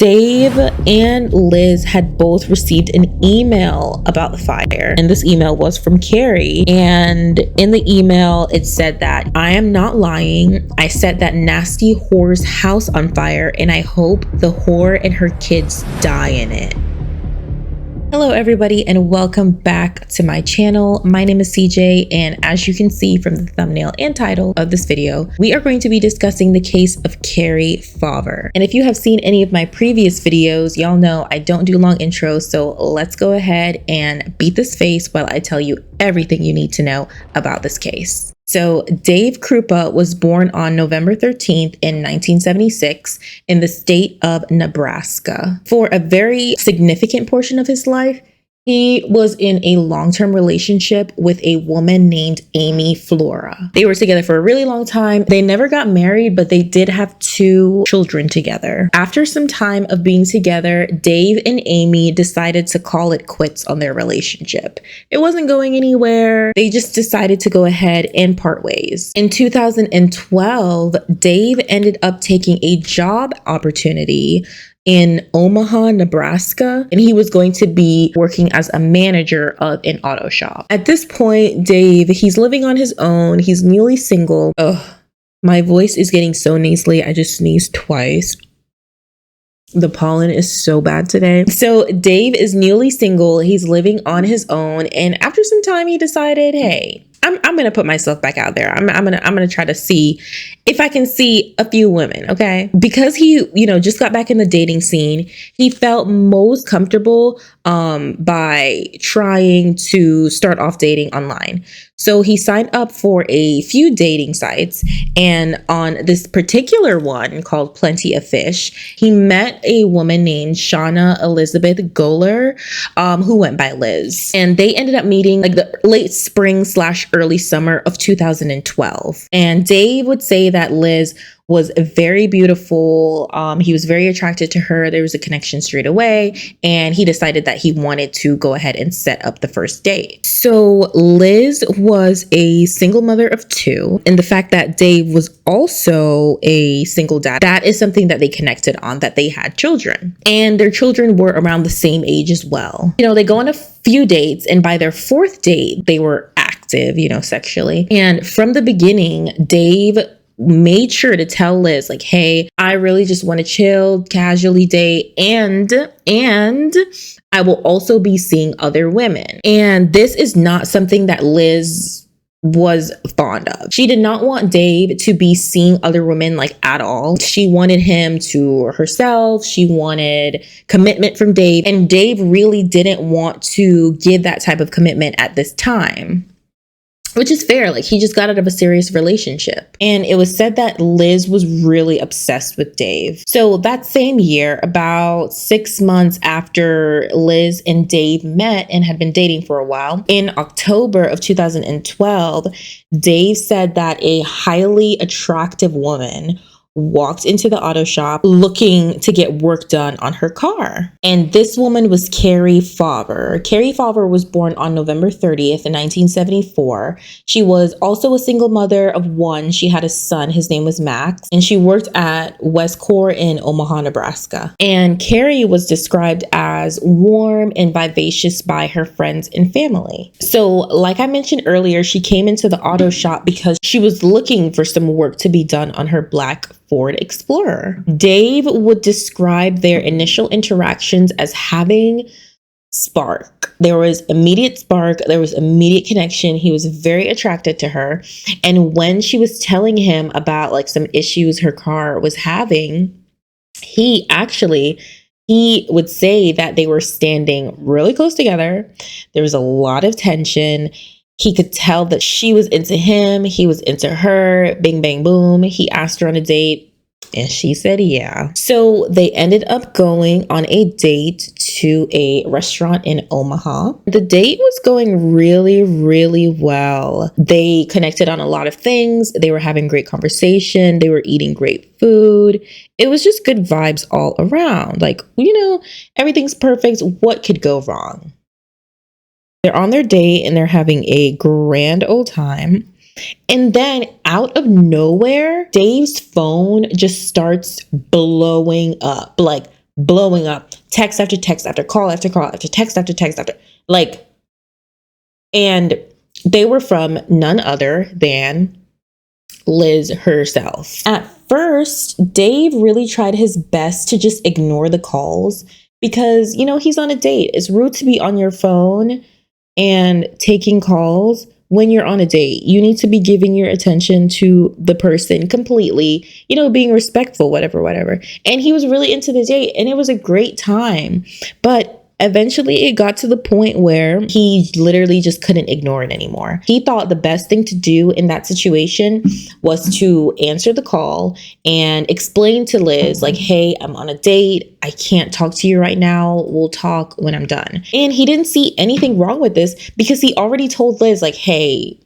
Dave and Liz had both received an email about the fire, and this email was from Cari. And in the email, it said that I am not lying. I set that nasty whore's house on fire, and I hope the whore and her kids die in it. Hello everybody, and welcome back to my channel. My name is Cjae, and as you can see from the thumbnail and title of this video, we are going to be discussing the case of Cari Faver. And if you have seen any of my previous videos, y'all know I don't do long intros, so let's go ahead and beat this face while I tell you everything you need to know about this case. So Dave Krupa was born on November 13th in 1976 in the state of Nebraska. For a very significant portion of his life, he was in a long-term relationship with a woman named Amy Flora. They were together for a really long time. They never got married, but they did have 2 children together. After some time of being together, Dave and Amy decided to call it quits on their relationship. It wasn't going anywhere. They just decided to go ahead and part ways. In 2012, Dave ended up taking a job opportunity in Omaha, Nebraska, and he was going to be working as a manager of an auto shop. At this point, Dave, he's living on his own. He's newly single. Ugh, my voice is getting so nasally. I just sneezed twice. The pollen is so bad today. So Dave is newly single. He's living on his own. And after some time, he decided, hey, I'm going to put myself back out there. I'm going to try to see if I can see a few women. Okay. Because he, just got back in the dating scene. He felt most comfortable, by trying to start off dating online. So he signed up for a few dating sites, and on this particular one called Plenty of Fish, he met a woman named Shauna Elizabeth Goller, who went by Liz, and they ended up meeting like the late spring / early summer of 2012. And Dave would say that Liz was very beautiful. He was very attracted to her. There was a connection straight away, and he decided that he wanted to go ahead and set up the first date. So Liz was a single mother of 2, and the fact that Dave was also a single dad, that is something that they connected on, that they had children, and their children were around the same age as well. They go on a few dates, and by their 4th date, they were active, sexually. And from the beginning, Dave made sure to tell Liz, like, hey, I really just want to chill, casually date, and I will also be seeing other women. And this is not something that Liz was fond of. She did not want Dave to be seeing other women like at all. She wanted him to herself. She wanted commitment from Dave, and Dave really didn't want to give that type of commitment at this time. Which is fair. Like, he just got out of a serious relationship. And it was said that Liz was really obsessed with Dave. So that same year, about 6 months after Liz and Dave met and had been dating for a while, in October of 2012, Dave said that a highly attractive woman walked into the auto shop looking to get work done on her car. And this woman was Cari Faver. Cari Faver was born on November 30th in 1974. She was also a single mother of 1. She had a son. His name was Max. And she worked at Westcor in Omaha, Nebraska. And Cari was described as warm and vivacious by her friends and family. So like I mentioned earlier, she came into the auto shop because she was looking for some work to be done on her black Ford Explorer. Dave would describe their initial interactions as having spark. There was immediate spark. There was immediate connection. He was very attracted to her. And when she was telling him about like some issues her car was having, he would say that they were standing really close together. There was a lot of tension. He could tell that she was into him. He was into her. Bing, bang, boom. He asked her on a date, and she said yeah. So they ended up going on a date to a restaurant in Omaha. The date was going really, really well. They connected on a lot of things. They were having great conversation. They were eating great food. It was just good vibes all around. Like, everything's perfect. What could go wrong? They're on their date and they're having a grand old time. And then out of nowhere, Dave's phone just starts blowing up, like blowing up, text after text after call after call after text after text after, like, and they were from none other than Liz herself. At first, Dave really tried his best to just ignore the calls because, you know, he's on a date. It's rude to be on your phone and taking calls when you're on a date. You need to be giving your attention to the person completely, you know, being respectful, whatever. And he was really into the date and it was a great time. But eventually it got to the point where he literally just couldn't ignore it anymore. He thought the best thing to do in that situation was to answer the call and explain to Liz, like, hey, I'm on a date. I can't talk to you right now. We'll talk when I'm done. And he didn't see anything wrong with this because he already told Liz, like, hey,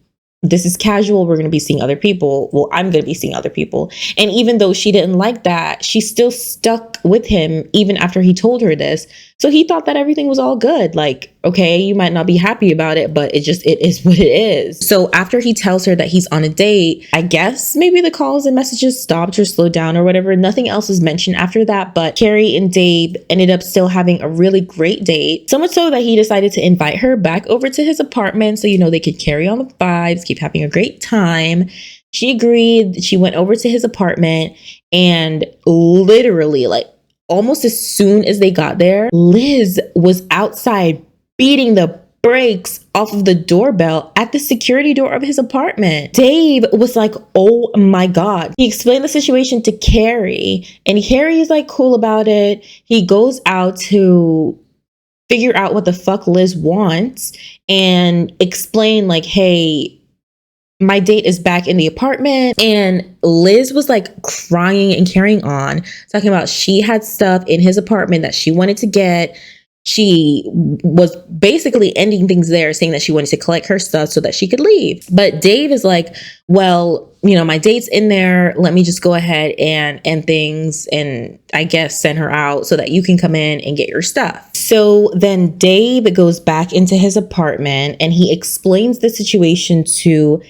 this is casual. We're going to be seeing other people. Well, I'm going to be seeing other people. And even though she didn't like that, she still stuck with him even after he told her this. So he thought that everything was all good. Like, okay, you might not be happy about it, but it is what it is. So after he tells her that he's on a date, I guess maybe the calls and messages stopped or slowed down or whatever. Nothing else is mentioned after that, but Cari and Dave ended up still having a really great date. So much so that he decided to invite her back over to his apartment so, you know, they could carry on the vibes, keep having a great time. She agreed. She went over to his apartment and literally, like, almost as soon as they got there, Liz was outside beating the brakes off of the doorbell at the security door of his apartment. Dave was like, oh my God. He explained the situation to Cari and Cari is like cool about it. He goes out to figure out what the fuck Liz wants and explain, like, hey, my date is back in the apartment. And Liz was like crying and carrying on, talking about she had stuff in his apartment that she wanted to get. She was basically ending things there, saying that she wanted to collect her stuff so that she could leave. But Dave is like, well, you know, my date's in there. Let me just go ahead and end things and I guess send her out so that you can come in and get your stuff. So then Dave goes back into his apartment and he explains the situation to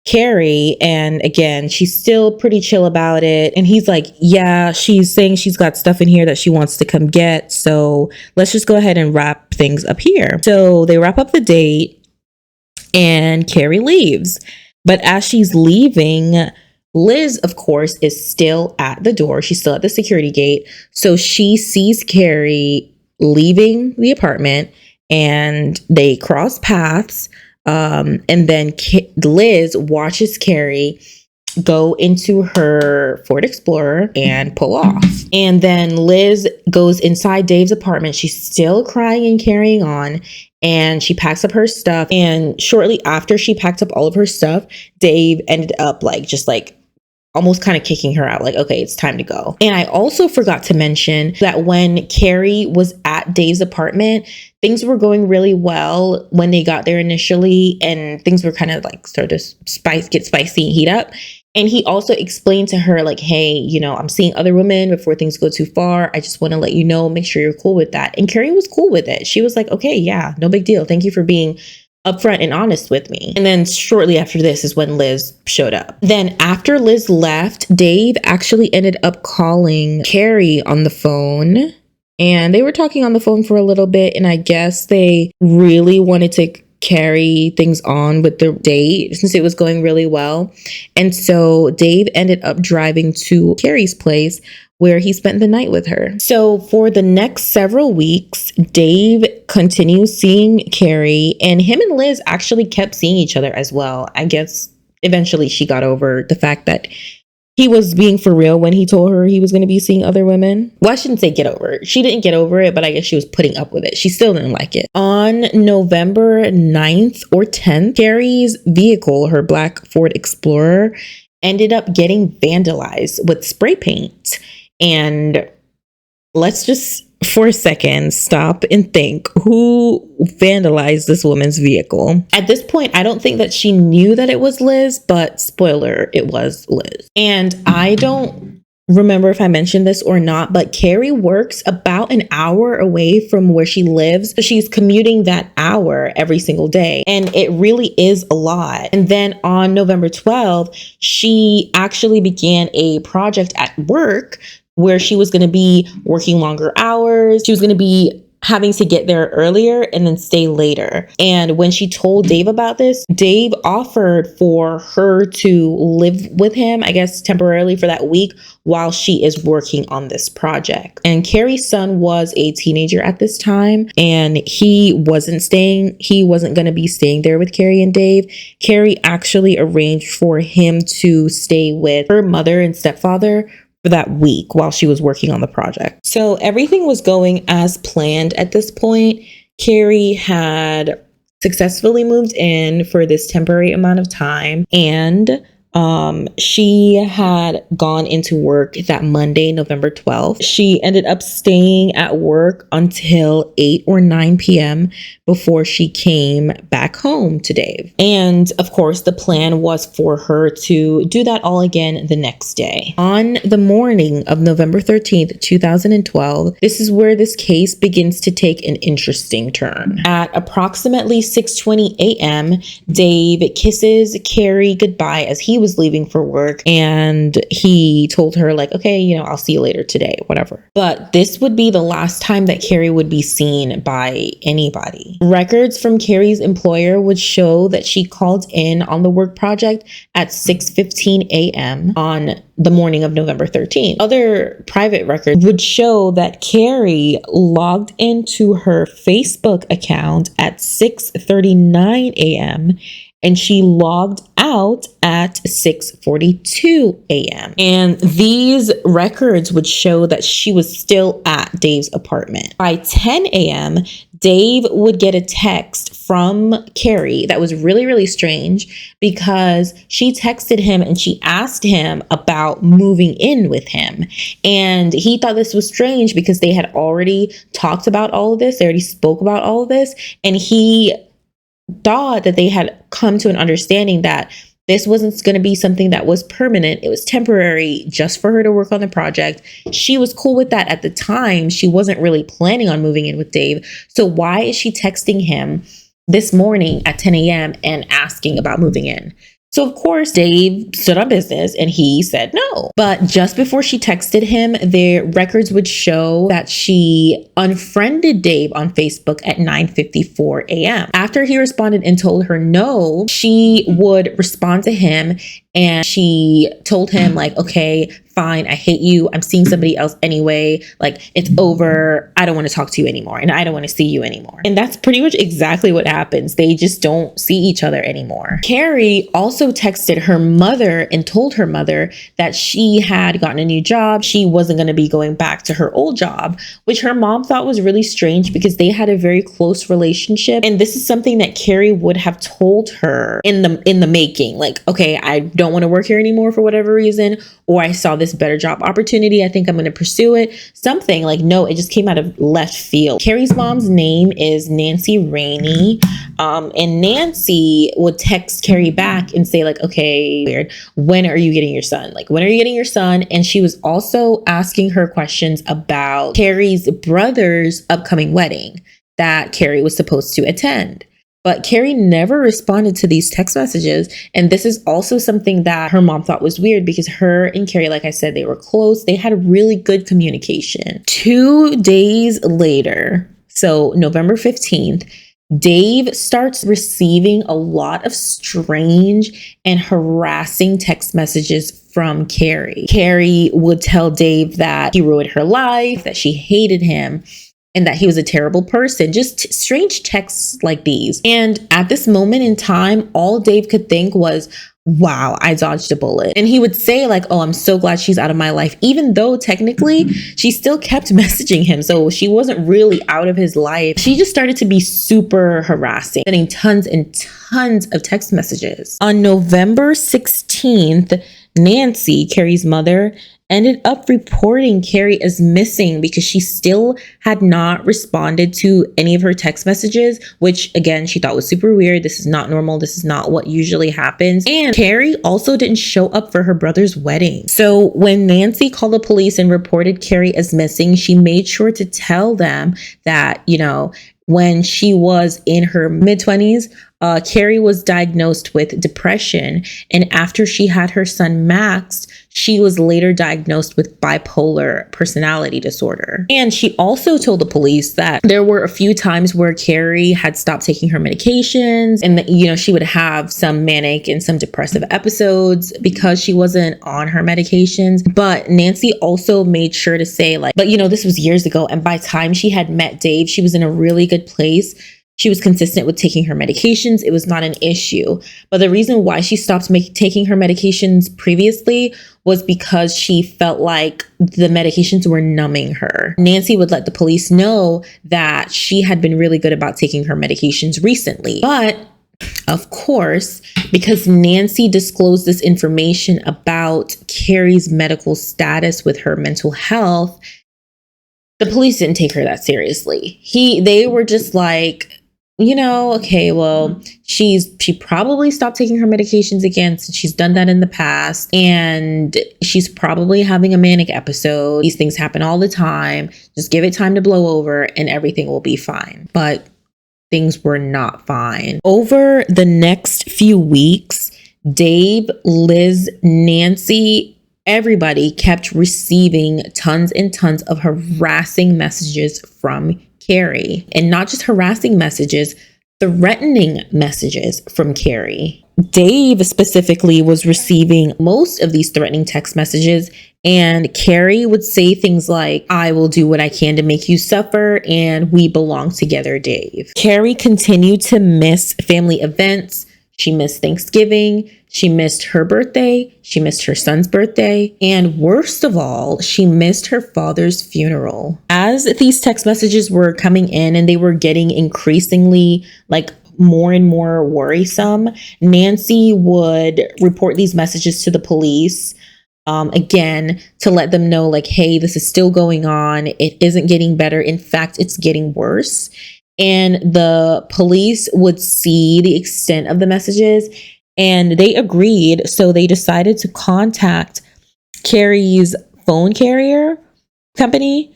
Cari, and again, she's still pretty chill about it. And he's like, yeah, she's saying she's got stuff in here that she wants to come get. So let's just go ahead and wrap things up here. So they wrap up the date and Cari leaves. But as she's leaving, Liz, of course, is still at the door. She's still at the security gate. So she sees Cari leaving the apartment and they cross paths. And then Liz watches Cari go into her Ford Explorer and pull off. And then Liz goes inside Dave's apartment. She's still crying and carrying on. And she packs up her stuff. And shortly after she packed up all of her stuff, Dave ended up almost kind of kicking her out, like, okay, it's time to go. And I also forgot to mention that when Cari was at Dave's apartment, things were going really well when they got there initially, and things were kind of like started to get spicy and heat up. And he also explained to her, like, hey, you know, I'm seeing other women before things go too far. I just want to let you know, make sure you're cool with that. And Cari was cool with it. She was like, okay, yeah, no big deal. Thank you for being upfront and honest with me. And then shortly after this is when Liz showed up. Then after Liz left, Dave actually ended up calling Cari on the phone. And they were talking on the phone for a little bit. And I guess they really wanted to carry things on with the date since it was going really well. And so Dave ended up driving to Cari's place where he spent the night with her. So for the next several weeks, Dave continues seeing Cari, and him and Liz actually kept seeing each other as well. I guess eventually she got over the fact that he was being for real when he told her he was going to be seeing other women. Well, I shouldn't say get over it. She didn't get over it, but I guess she was putting up with it. She still didn't like it. On November 9th or 10th, Cari's vehicle, her black Ford Explorer, ended up getting vandalized with spray paint. And let's just for a second stop and think, who vandalized this woman's vehicle? At this point, I don't think that she knew that it was Liz, but spoiler, it was Liz. And I don't remember if I mentioned this or not, but Cari works about an hour away from where she lives. So she's commuting that hour every single day. And it really is a lot. And then on November 12th, she actually began a project at work where she was going to be working longer hours. She was going to be having to get there earlier and then stay later. And when she told Dave about this, Dave offered for her to live with him, I guess temporarily for that week, while she is working on this project. And Cari's son was a teenager at this time, and he wasn't going to be staying there with Cari and Dave. Cari actually arranged for him to stay with her mother and stepfather for that week while she was working on the project. So everything was going as planned at this point. Cari had successfully moved in for this temporary amount of time, and she had gone into work that Monday, November 12th. She ended up staying at work until 8 or 9 p.m. before she came back home to Dave. And of course, the plan was for her to do that all again the next day. On the morning of November 13th, 2012, this is where this case begins to take an interesting turn. At approximately 6:20 a.m., Dave kisses Cari goodbye as he was leaving for work, and he told her like, okay, I'll see you later today, whatever. But this would be the last time that Cari would be seen by anybody. Records from Cari's employer would show that she called in on the work project at 6:15 a.m. on the morning of November 13th. Other private records would show that Cari logged into her Facebook account at 6:39 a.m. and she logged out at 6:42 a.m. And these records would show that she was still at Dave's apartment. By 10 a.m., Dave would get a text from Cari that was really, really strange, because she texted him and she asked him about moving in with him. And he thought this was strange because they had already talked about all of this. They already spoke about all of this. And he thought that they had come to an understanding that this wasn't going to be something that was permanent. It was temporary, just for her to work on the project. She was cool with that at the time. She wasn't really planning on moving in with Dave. So why is she texting him this morning at 10 a.m. and asking about moving in? So of course, Dave stood on business and he said no. But just before she texted him, their records would show that she unfriended Dave on Facebook at 9:54 a.m. After he responded and told her no, she would respond to him and she told him like, okay, fine, I hate you. I'm seeing somebody else anyway. Like, it's over. I don't want to talk to you anymore and I don't want to see you anymore. And that's pretty much exactly what happens. They just don't see each other anymore. Cari also texted her mother and told her mother that she had gotten a new job. She wasn't going to be going back to her old job, which her mom thought was really strange because they had a very close relationship. And this is something that Cari would have told her in the making. Like, okay, I don't want to work here anymore for whatever reason, or I saw this better job opportunity. I think I'm going to pursue it. Something like, no, it just came out of left field. Cari's mom's name is Nancy Rainey. And Nancy would text Cari back and say like, okay, weird. When are you getting your son? Like, when are you getting your son? And she was also asking her questions about Cari's brother's upcoming wedding that Cari was supposed to attend. But Cari never responded to these text messages. And this is also something that her mom thought was weird because her and Cari, like I said, they were close. They had really good communication. 2 days later, so November 15th, Dave starts receiving a lot of strange and harassing text messages from Cari. Cari would tell Dave that he ruined her life, that she hated him, and that he was a terrible person. Just strange texts like these. And at this moment in time, all Dave could think was, wow, I dodged a bullet. And he would say like, oh, I'm so glad she's out of my life, even though technically she still kept messaging him. So she wasn't really out of his life. She just started to be super harassing, sending tons and tons of text messages. On November 16th, Nancy, Cari's mother, ended up reporting Cari as missing because she still had not responded to any of her text messages, which again, she thought was super weird. This is not normal. This is not what usually happens. And Cari also didn't show up for her brother's wedding. So when Nancy called the police and reported Cari as missing, she made sure to tell them that, when she was in her mid-20s, Cari was diagnosed with depression. And after she had her son Max, she was later diagnosed with bipolar personality disorder. And she also told the police that there were a few times where Cari had stopped taking her medications and that, she would have some manic and some depressive episodes because she wasn't on her medications. But Nancy also made sure to say this was years ago. And by the time she had met Dave, she was in a really good place. She was consistent with taking her medications. It was not an issue. But the reason why she stopped taking her medications previously was because she felt like the medications were numbing her. Nancy would let the police know that she had been really good about taking her medications recently. But of course, because Nancy disclosed this information about Cari's medical status with her mental health, the police didn't take her that seriously. They were just like, okay, well, she probably stopped taking her medications again since she's done that in the past. And she's probably having a manic episode. These things happen all the time. Just give it time to blow over and everything will be fine. But things were not fine. Over the next few weeks, Dave, Liz, Nancy, everybody kept receiving tons and tons of harassing messages from Cari, and not just harassing messages, threatening messages from Cari. Dave specifically was receiving most of these threatening text messages, and Cari would say things like, "I will do what I can to make you suffer, and we belong together, Dave." Cari continued to miss family events. She missed Thanksgiving. She missed her birthday. She missed her son's birthday. And worst of all, she missed her father's funeral. As these text messages were coming in and they were getting increasingly more and more worrisome, Nancy would report these messages to the police. Again, to let them know hey, this is still going on. It isn't getting better. In fact, it's getting worse. And the police would see the extent of the messages and they agreed. So they decided to contact Cari's phone carrier company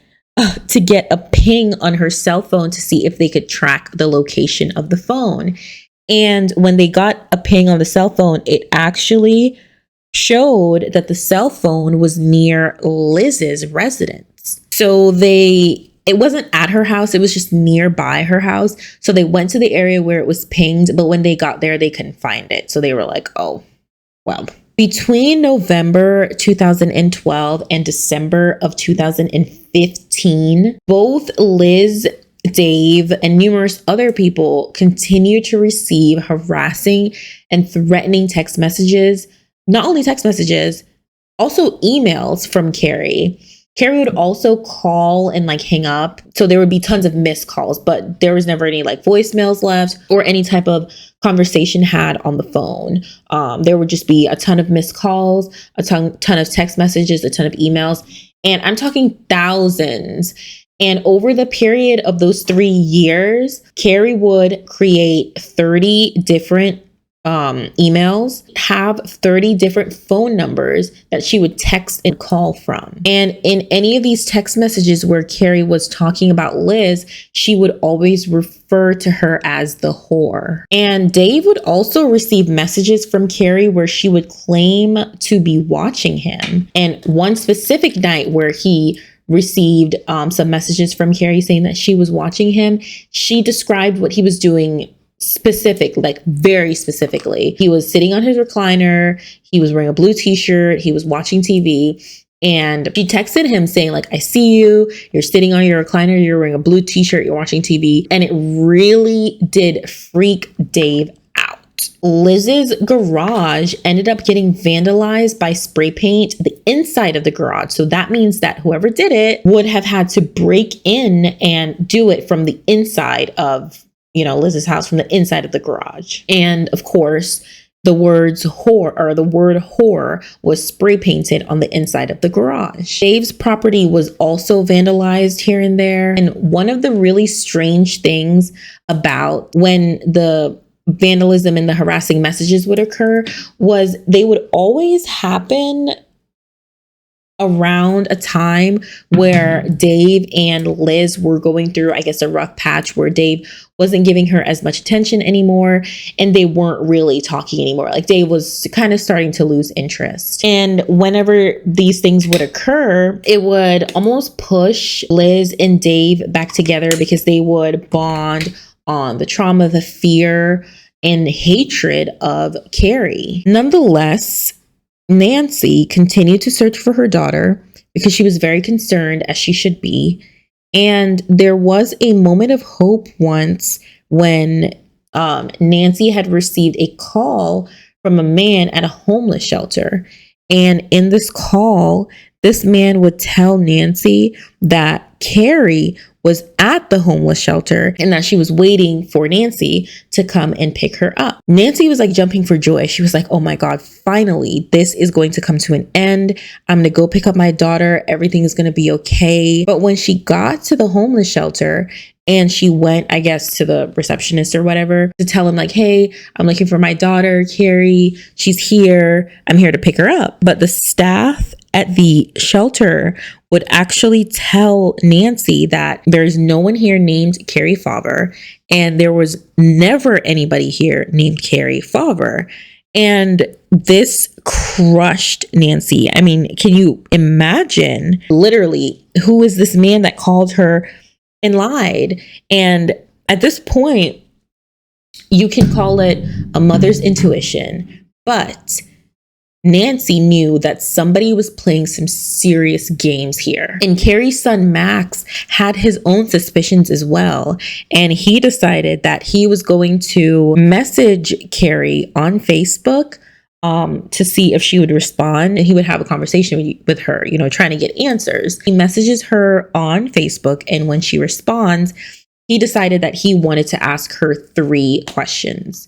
to get a ping on her cell phone to see if they could track the location of the phone. And when they got a ping on the cell phone, it actually showed that the cell phone was near Liz's residence. So it wasn't at her house. It was just nearby her house. So they went to the area where it was pinged. But when they got there, they couldn't find it. So they were like, oh, well. Between November 2012 and December of 2015, both Liz, Dave, and numerous other people continued to receive harassing and threatening text messages. Not only text messages, also emails from Cari. Cari would also call and hang up. So there would be tons of missed calls, but there was never any voicemails left or any type of conversation had on the phone. There would just be a ton of missed calls, a ton of text messages, a ton of emails. And I'm talking thousands. And over the period of those 3 years, Cari would create 30 different emails, have 30 different phone numbers that she would text and call from. And in any of these text messages where Cari was talking about Liz, she would always refer to her as the whore. And Dave would also receive messages from Cari where she would claim to be watching him. And one specific night where he received some messages from Cari saying that she was watching him, she described what he was doing very specifically. He was sitting on his recliner. He was wearing a blue t-shirt. He was watching TV. And she texted him saying I see you. You're sitting on your recliner. You're wearing a blue t-shirt. You're watching TV. And it really did freak Dave out. Liz's garage ended up getting vandalized by spray paint, the inside of the garage. So that means that whoever did it would have had to break in and do it from the inside of Liz's house, from the inside of the garage. And of course, the word whore was spray painted on the inside of the garage. Dave's property was also vandalized here and there. And one of the really strange things about when the vandalism and the harassing messages would occur was they would always happen around a time where Dave and Liz were going through, I guess, a rough patch where Dave wasn't giving her as much attention anymore, and they weren't really talking anymore. Like, Dave was kind of starting to lose interest. And whenever these things would occur, it would almost push Liz and Dave back together because they would bond on the trauma, the fear, and hatred of Cari. Nonetheless, Nancy continued to search for her daughter because she was very concerned, as she should be. And there was a moment of hope once when Nancy had received a call from a man at a homeless shelter. And in this call, this man would tell Nancy that Cari was at the homeless shelter and that she was waiting for Nancy to come and pick her up. Nancy was like jumping for joy. She was like, oh my God, finally, this is going to come to an end. I'm going to go pick up my daughter. Everything is going to be okay. But when she got to the homeless shelter and she went, I guess, to the receptionist or whatever to tell him like, hey, I'm looking for my daughter, Cari. She's here. I'm here to pick her up. But the staff at the shelter would actually tell Nancy that there's no one here named Cari Faver, and there was never anybody here named Cari Faver. And this crushed Nancy. I mean, can you imagine literally who is this man that called her and lied? And at this point, you can call it a mother's intuition, but Nancy knew that somebody was playing some serious games here. And Cari's son, Max, had his own suspicions as well. And he decided that he was going to message Cari on Facebook to see if she would respond. And he would have a conversation with her, you know, trying to get answers. He messages her on Facebook. And when she responds, he decided that he wanted to ask her 3 questions.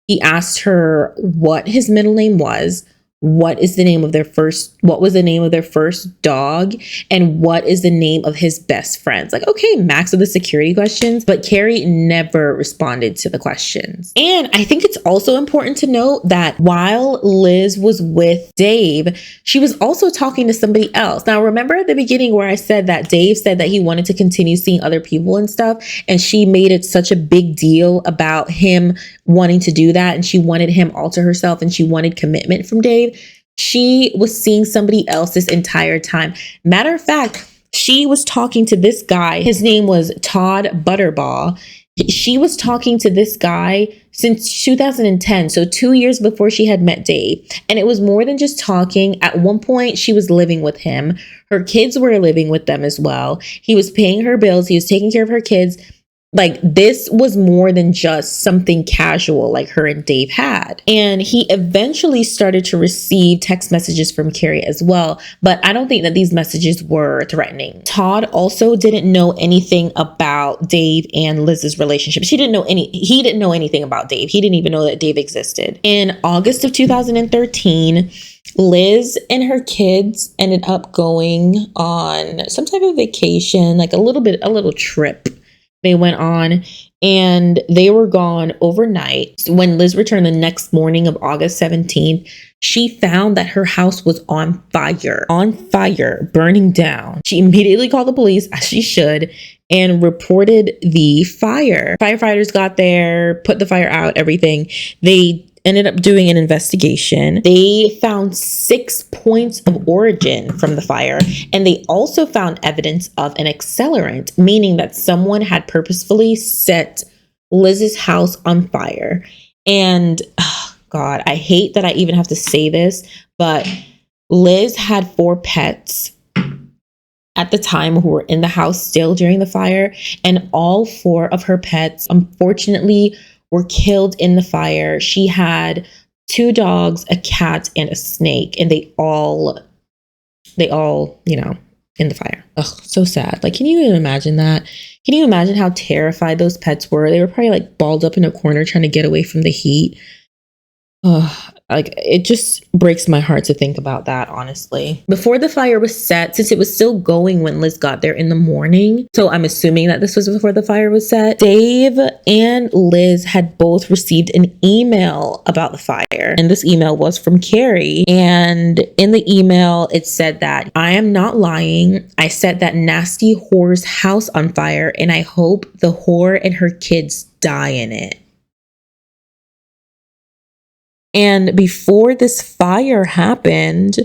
He asked her what his middle name was, what was the name of their first dog, and what is the name of his best friends. Like, okay, max of the security questions, but Cari never responded to the questions. And I think it's also important to note that while Liz was with Dave, she was also talking to somebody else. Now, remember at the beginning where I said that Dave said that he wanted to continue seeing other people and stuff, and she made it such a big deal about him wanting to do that, and she wanted him all to herself, and she wanted commitment from Dave. She was seeing somebody else this entire time. Matter of fact, she was talking to this guy. His name was Todd Butterbaugh. She was talking to this guy since 2010, so 2 years before she had met Dave. And it was more than just talking. At one point, she was living with him. Her kids were living with them as well. He was paying her bills. He was taking care of her kids. Like, this was more than just something casual like her and Dave had. And he eventually started to receive text messages from Cari as well, but I don't think that these messages were threatening. Todd also didn't know anything about Dave and Liz's relationship. He didn't know anything about Dave. He didn't even know that Dave existed. In August of 2013, Liz and her kids ended up going on some type of vacation, like a little trip they went on, and they were gone overnight. When Liz returned the next morning of August 17th, she found that her house was on fire, burning down. She immediately called the police, as she should, and reported the fire. Firefighters got there, put the fire out, everything. They ended up doing an investigation. They found 6 points of origin from the fire, and they also found evidence of an accelerant, meaning that someone had purposefully set Liz's house on fire. And oh God, I hate that I even have to say this, but Liz had 4 pets at the time who were in the house still during the fire, and all 4 of her pets, unfortunately, were killed in the fire. She had 2 dogs, a cat, and a snake, and they all, you know, in the fire. Ugh, so sad. Like, can you even imagine that? Can you imagine how terrified those pets were? They were probably like balled up in a corner trying to get away from the heat. Like, it just breaks my heart to think about that, honestly. Before the fire was set, since it was still going when Liz got there in the morning, so I'm assuming that this was before the fire was set, Dave and Liz had both received an email about the fire. And this email was from Cari. And in the email, it said that, "I am not lying. I set that nasty whore's house on fire, and I hope the whore and her kids die in it." And before this fire happened,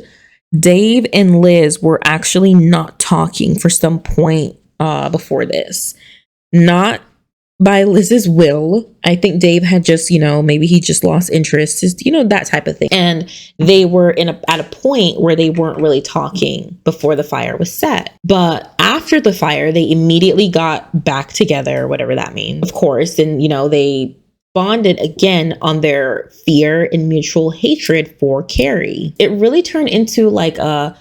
Dave and Liz were actually not talking for some point before this. Not by Liz's will. I think Dave had just, maybe he just lost interest, just, that type of thing. And they were at a point where they weren't really talking before the fire was set. But after the fire, they immediately got back together, whatever that means, of course. And, they bonded again on their fear and mutual hatred for Cari. It really turned into like a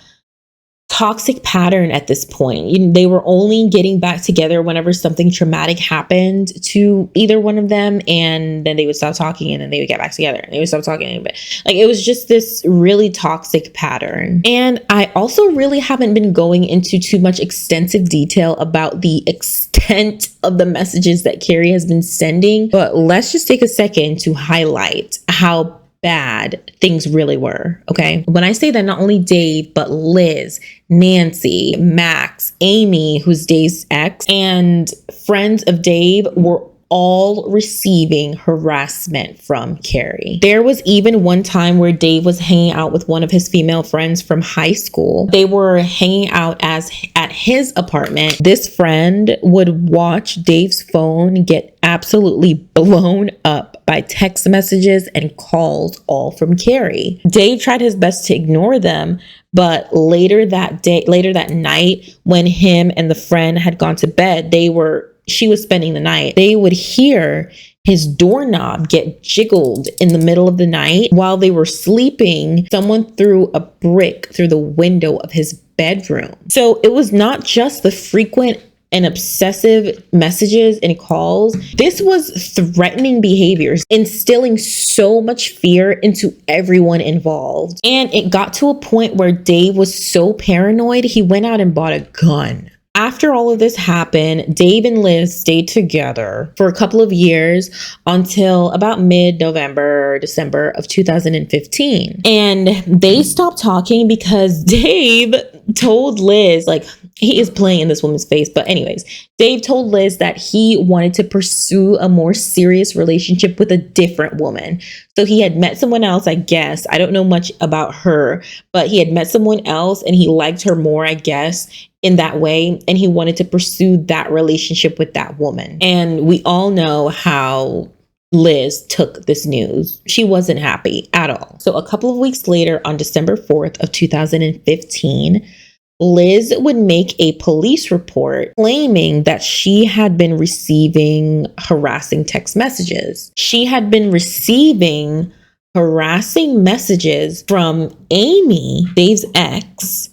toxic pattern at this point. They were only getting back together whenever something traumatic happened to either one of them, and then they would stop talking, and then they would get back together, and they would stop talking. Like, it was just this really toxic pattern. And I also really haven't been going into too much extensive detail about the extent of the messages that Cari has been sending, but let's just take a second to highlight how bad things really were, okay? When I say that, not only Dave, but Liz, Nancy, Max, Amy, who's Dave's ex, and friends of Dave were all receiving harassment from Cari. There was even one time where Dave was hanging out with one of his female friends from high school. They were hanging out at his apartment. This friend would watch Dave's phone get absolutely blown up by text messages and calls, all from Cari. Dave tried his best to ignore them, but later that night, when him and the friend had gone to bed, she was spending the night, they would hear his doorknob get jiggled in the middle of the night. While they were sleeping, someone threw a brick through the window of his bedroom. So it was not just the frequent and obsessive messages and calls. This was threatening behaviors, instilling so much fear into everyone involved. And it got to a point where Dave was so paranoid, he went out and bought a gun. After all of this happened, Dave and Liz stayed together for a couple of years until about mid-November, December of 2015. And they stopped talking because Dave told Liz, like, he is playing in this woman's face. But anyways, Dave told Liz that he wanted to pursue a more serious relationship with a different woman. So he had met someone else, I guess. I don't know much about her, but he had met someone else and he liked her more, I guess, in that way. And he wanted to pursue that relationship with that woman. And we all know how Liz took this news. She wasn't happy at all. So a couple of weeks later, on December 4th of 2015, Liz would make a police report claiming that she had been receiving harassing text messages. She had been receiving harassing messages from Amy, Dave's ex,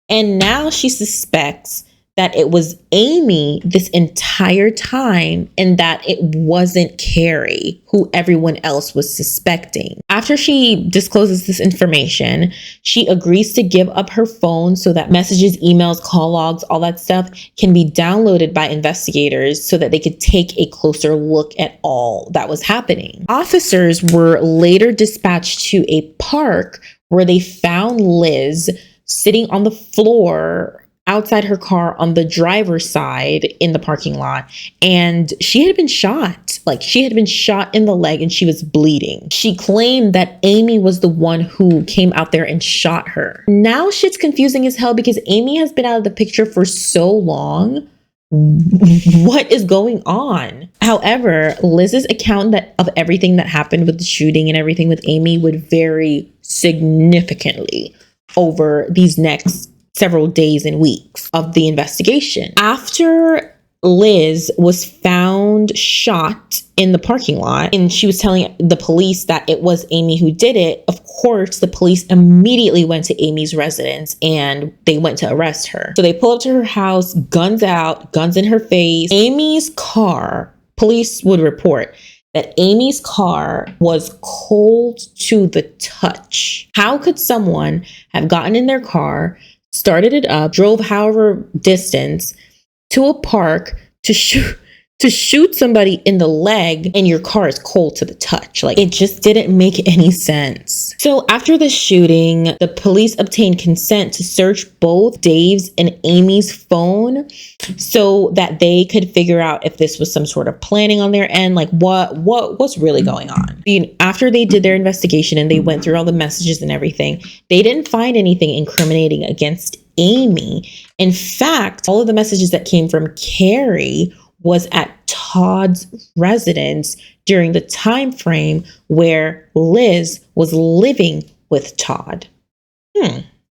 and now she suspects that it was Amy this entire time and that it wasn't Cari, who everyone else was suspecting. After she discloses this information, she agrees to give up her phone so that messages, emails, call logs, all that stuff can be downloaded by investigators so that they could take a closer look at all that was happening. Officers were later dispatched to a park where they found Liz sitting on the floor outside her car on the driver's side in the parking lot. And she had been shot. Like, she had been shot in the leg and she was bleeding. She claimed that Amy was the one who came out there and shot her. Now shit's confusing as hell because Amy has been out of the picture for so long. What is going on? However, Liz's account of everything that happened with the shooting and everything with Amy would vary significantly over these next several days and weeks of the investigation. After Liz was found shot in the parking lot and she was telling the police that it was Amy who did it, of course, the police immediately went to Amy's residence and they went to arrest her. So they pull up to her house, guns out, guns in her face. Amy's car, police would report that Amy's car was cold to the touch. How could someone have gotten in their car, started it up, drove however distance to a park to shoot somebody in the leg, and your car is cold to the touch? Like, it just didn't make any sense. So after the shooting, the police obtained consent to search both Dave's and Amy's phone so that they could figure out if this was some sort of planning on their end, like what's really going on. After they did their investigation and they went through all the messages and everything, they didn't find anything incriminating against Amy. In fact, all of the messages that came from Cari was at Todd's residence during the time frame where Liz was living with Todd.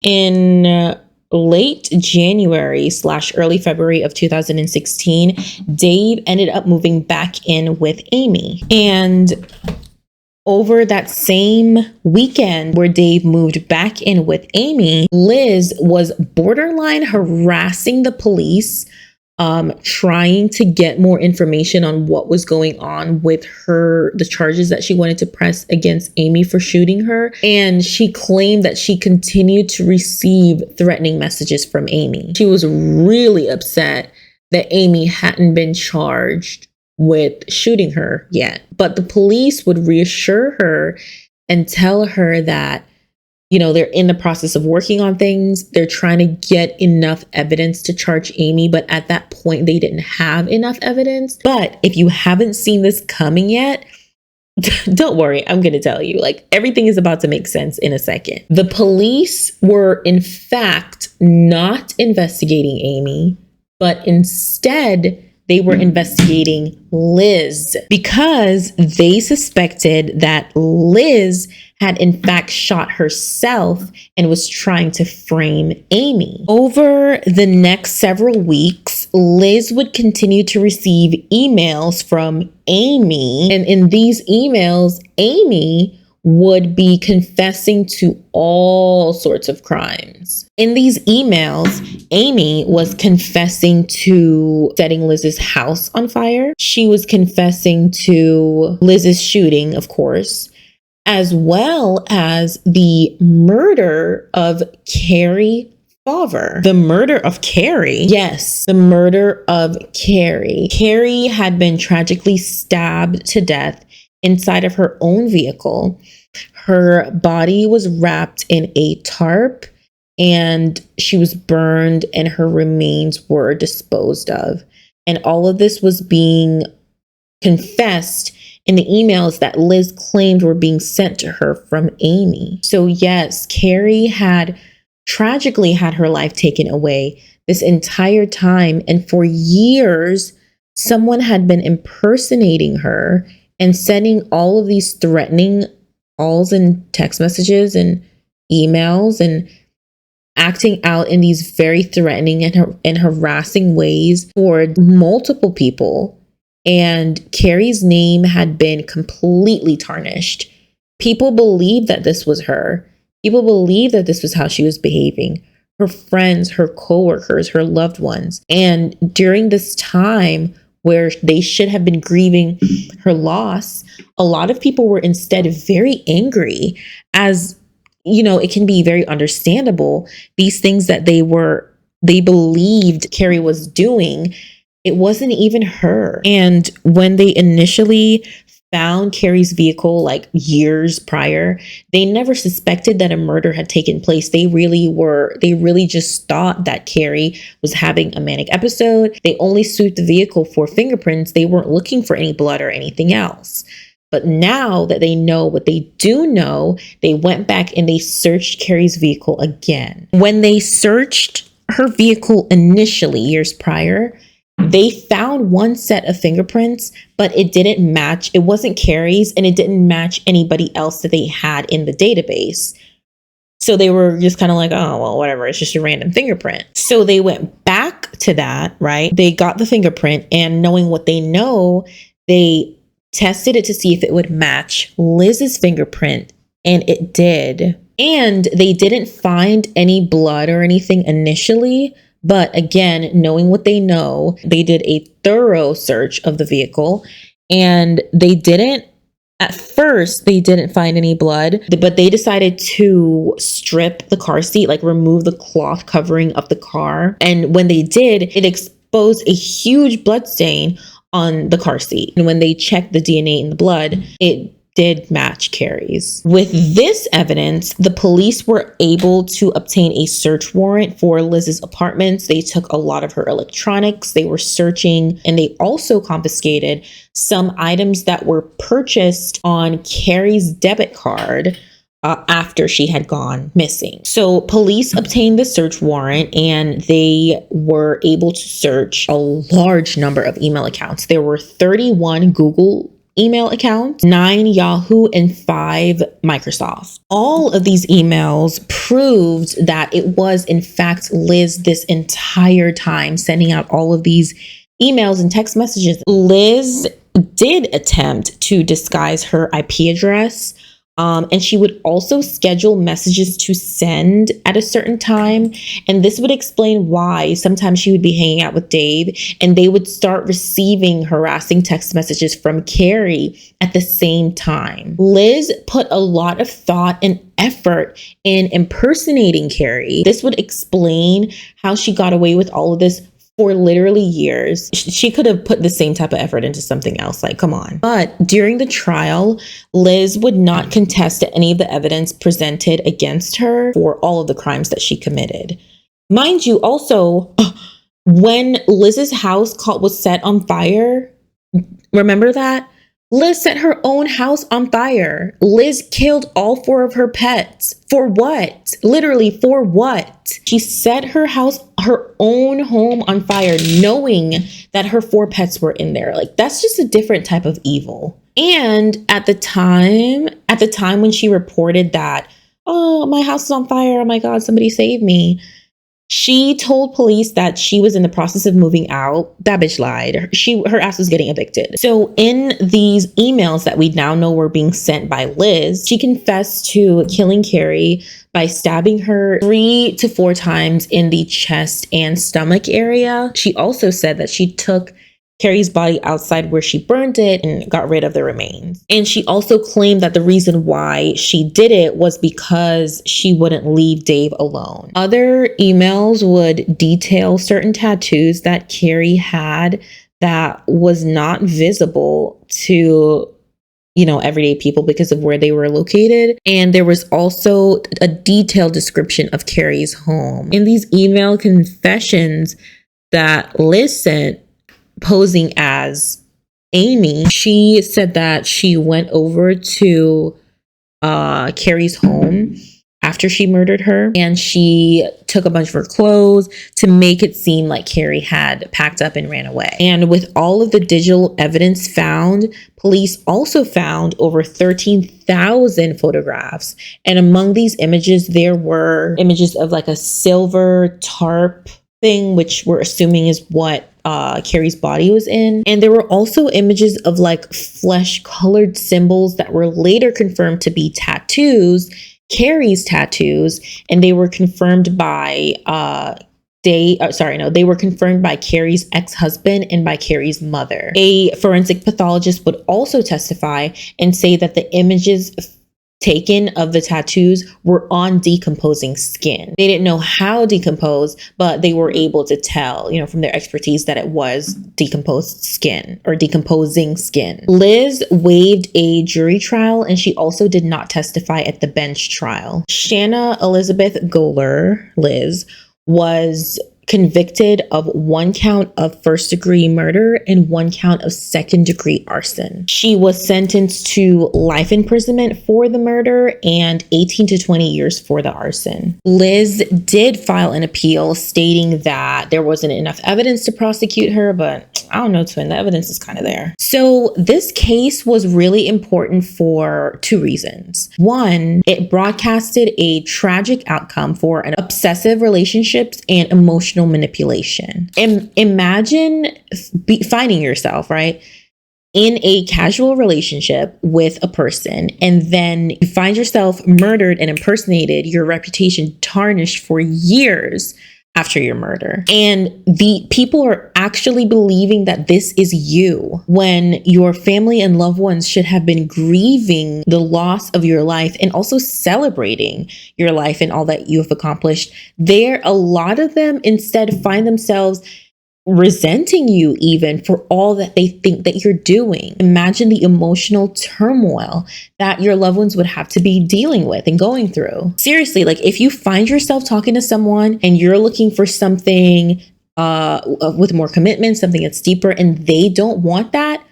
In late January / early February of 2016, Dave ended up moving back in with Amy. And over that same weekend where Dave moved back in with Amy, Liz was borderline harassing the police, trying to get more information on what was going on with the charges that she wanted to press against Amy for shooting her. And she claimed that she continued to receive threatening messages from Amy. She was really upset that Amy hadn't been charged with shooting her yet. But the police would reassure her and tell her that, you know, they're in the process of working on things. They're trying to get enough evidence to charge Amy. But at that point, they didn't have enough evidence. But if you haven't seen this coming yet, don't worry, I'm going to tell you. Like, everything is about to make sense in a second. The police were, in fact, not investigating Amy, but instead they were investigating Liz because they suspected that Liz had in fact shot herself and was trying to frame Amy. Over the next several weeks, Liz would continue to receive emails from Amy. And in these emails, Amy would be confessing to all sorts of crimes. In these emails, Amy was confessing to setting Liz's house on fire. She was confessing to Liz's shooting, of course, as well as the murder of Cari Faver. The murder of Cari? Yes, the murder of Cari. Cari had been tragically stabbed to death inside of her own vehicle. Her body was wrapped in a tarp and she was burned and her remains were disposed of. And all of this was being confessed in the emails that Liz claimed were being sent to her from Amy. So yes, Cari had tragically had her life taken away this entire time. And for years, someone had been impersonating her and sending all of these threatening calls and text messages and emails and acting out in these very threatening and harassing ways toward multiple people. And Cari's name had been completely tarnished. People believed that this was her. People believed that this was how she was behaving. Her friends, her coworkers, her loved ones. And during this time where they should have been grieving her loss, a lot of people were instead very angry, as, you know, it can be very understandable. These things that they believed Cari was doing, it wasn't even her. And when they initially found Cari's vehicle like years prior, they never suspected that a murder had taken place. They really just thought that Cari was having a manic episode. They only swept the vehicle for fingerprints. They weren't looking for any blood or anything else. But now that they know what they do know, they went back and they searched Cari's vehicle again. When they searched her vehicle initially years prior, they found one set of fingerprints, but it didn't match. It wasn't Cari's and it didn't match anybody else that they had in the database. So they were just kind of like, oh, well, whatever. It's just a random fingerprint. So they went back to that, right? They got the fingerprint, and knowing what they know, they tested it to see if it would match Liz's fingerprint, and it did. And they didn't find any blood or anything initially. But again, knowing what they know, they did a thorough search of the vehicle And at first, they didn't find any blood, but they decided to strip the car seat, like remove the cloth covering of the car. And when they did, it exposed a huge blood stain on the car seat. And when they checked the DNA in the blood, it did match Cari's. With this evidence, the police were able to obtain a search warrant for Liz's apartments. They took a lot of her electronics. They were searching, and they also confiscated some items that were purchased on Cari's debit card after she had gone missing. So police obtained the search warrant, and they were able to search a large number of email accounts. There were 31 Google email accounts, 9 Yahoo, and 5 Microsoft. All of these emails proved that it was in fact Liz this entire time sending out all of these emails and text messages. Liz did attempt to disguise her IP address. And she would also schedule messages to send at a certain time. And this would explain why sometimes she would be hanging out with Dave and they would start receiving harassing text messages from Cari at the same time. Liz put a lot of thought and effort in impersonating Cari. This would explain how she got away with all of this for literally years. She could have put the same type of effort into something else, like, come on. But during the trial, Liz would not contest any of the evidence presented against her for all of the crimes that she committed. Mind you, also, when Liz's house was set on fire, remember that? Liz set her own house on fire. Liz killed all 4 of her pets. For what? Literally, for what? She set her own home on fire, knowing that her 4 pets were in there. Like, that's just a different type of evil. And at the time when she reported that, oh, my house is on fire, oh my God, somebody save me, she told police that she was in the process of moving out. That bitch lied. Her ass was getting evicted. So in these emails that we now know were being sent by Liz, she confessed to killing Cari by stabbing her 3 to 4 times in the chest and stomach area. She also said that she took Cari's body outside where she burned it and got rid of the remains. And she also claimed that the reason why she did it was because she wouldn't leave Dave alone. Other emails would detail certain tattoos that Cari had that was not visible to, everyday people because of where they were located. And there was also a detailed description of Cari's home. In these email confessions that Liz sent, posing as Amy, she said that she went over to Cari's home after she murdered her, and she took a bunch of her clothes to make it seem like Cari had packed up and ran away. And with all of the digital evidence found, police also found over 13,000 photographs. And among these images, there were images of like a silver tarp thing, which we're assuming is what Cari's body was in. And there were also images of like flesh colored symbols that were later confirmed to be tattoos, Cari's tattoos, and they were confirmed by they were confirmed by Cari's ex-husband and by Cari's mother. A forensic pathologist would also testify and say that the images taken of the tattoos were on decomposing skin. They didn't know how decompose, but they were able to tell, from their expertise that it was decomposed skin or decomposing skin. Liz waived a jury trial, and she also did not testify at the bench trial. Shanna Elizabeth Goler, Liz, was convicted of 1 count of first-degree murder and 1 count of second-degree arson. She was sentenced to life imprisonment for the murder and 18 to 20 years for the arson. Liz did file an appeal stating that there wasn't enough evidence to prosecute her, but I don't know, twin, the evidence is kind of there. So this case was really important for 2 reasons. 1, it broadcasted a tragic outcome for an obsessive relationships and emotional manipulation. Imagine finding yourself, right, in a casual relationship with a person, and then you find yourself murdered and impersonated, your reputation tarnished for years after your murder. And the people are actually believing that this is you when your family and loved ones should have been grieving the loss of your life and also celebrating your life and all that you have accomplished. A lot of them instead find themselves resenting you even for all that they think that you're doing. Imagine the emotional turmoil that your loved ones would have to be dealing with and going through. Seriously, like if you find yourself talking to someone and you're looking for something with more commitment, something that's deeper, and they don't want that,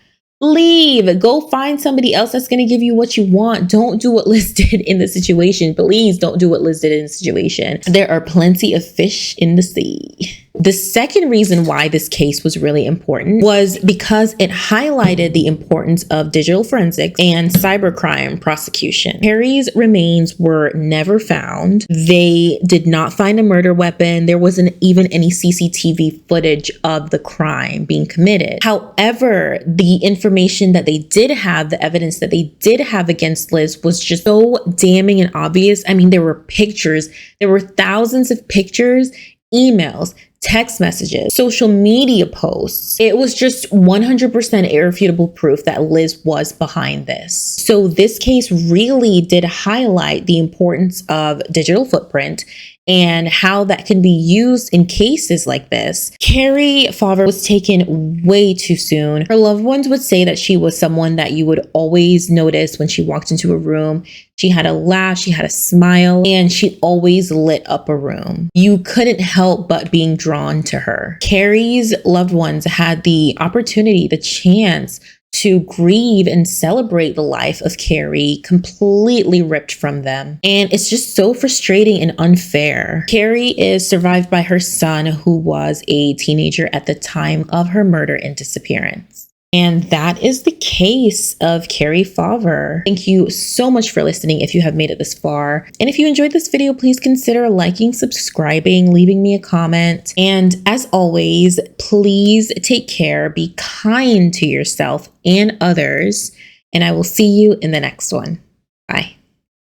leave. Go find somebody else that's going to give you what you want. Don't do what Liz did in the situation. Please don't do what Liz did in the situation. There are plenty of fish in the sea. The second reason why this case was really important was because it highlighted the importance of digital forensics and cybercrime prosecution. Cari's remains were never found. They did not find a murder weapon. There wasn't even any CCTV footage of the crime being committed. However, the information that they did have, the evidence that they did have against Liz was just so damning and obvious. I mean, there were pictures. There were thousands of pictures, emails, text messages, social media posts. It was just 100% irrefutable proof that Liz was behind this. So this case really did highlight the importance of digital footprint and how that can be used in cases like this. Cari Faver was taken way too soon. Her loved ones would say that she was someone that you would always notice when she walked into a room. She had a laugh, she had a smile, and she always lit up a room. You couldn't help but being drawn to her. Cari's loved ones had the opportunity, the chance to grieve and celebrate the life of Cari, completely ripped from them. And it's just so frustrating and unfair. Cari is survived by her son, who was a teenager at the time of her murder and disappearance. And that is the case of Cari Faver. Thank you so much for listening if you have made it this far. And if you enjoyed this video, please consider liking, subscribing, leaving me a comment. And as always, please take care, be kind to yourself and others. And I will see you in the next one. Bye.